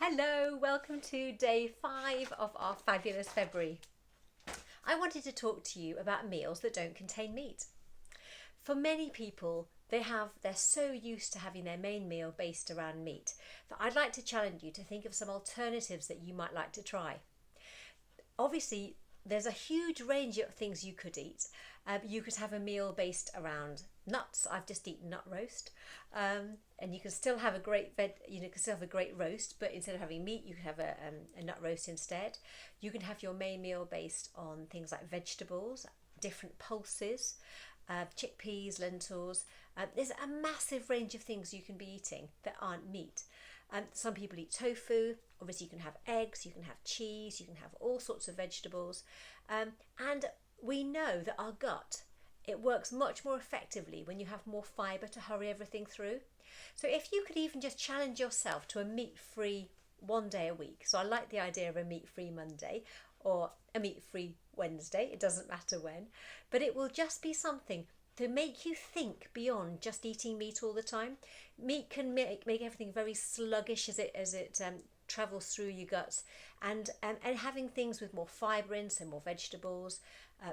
Hello, welcome to day 5 of our fabulous February. I wanted to talk to you about meals that don't contain meat. For many people, they're so used to having their main meal based around meat that I'd like to challenge you to think of some alternatives that you might like to try. Obviously, there's a huge range of things you could eat. You could have a meal based around nuts. I've just eaten nut roast, and you can still have a great roast, but instead of having meat, you can have a nut roast instead. You can have your main meal based on things like vegetables, different pulses, chickpeas, lentils. There's a massive range of things you can be eating that aren't meat. Some people eat tofu. Obviously, you can have eggs, you can have cheese, you can have all sorts of vegetables. And we know that our gut, it works much more effectively when you have more fibre to hurry everything through. So if you could even just challenge yourself to a meat-free one day a week. So I like the idea of a meat-free Monday or a meat-free Wednesday. It doesn't matter when. But it will just be something to make you think beyond just eating meat all the time. Meat can make everything very sluggish as it travels through your guts, and having things with more fibre in, so more vegetables,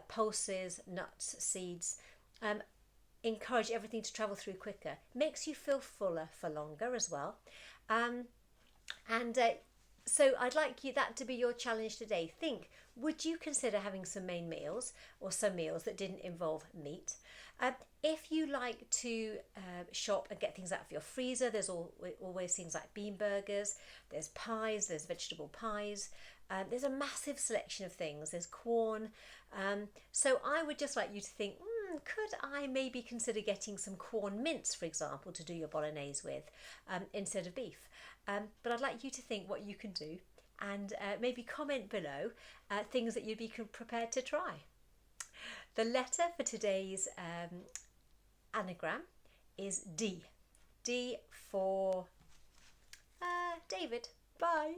pulses, nuts, seeds, encourage everything to travel through quicker. Makes you feel fuller for longer as well. So I'd like that to be your challenge today. Think, would you consider having some main meals or some meals that didn't involve meat? If you like to shop and get things out of your freezer, there's always things like bean burgers, there's pies, there's vegetable pies, there's a massive selection of things, there's corn. So I would just like you to think, could I maybe consider getting some corn mince, for example, to do your bolognese with instead of beef? But I'd like you to think what you can do and maybe comment below things that you'd be prepared to try. The letter for today's anagram is D. D for David. Bye.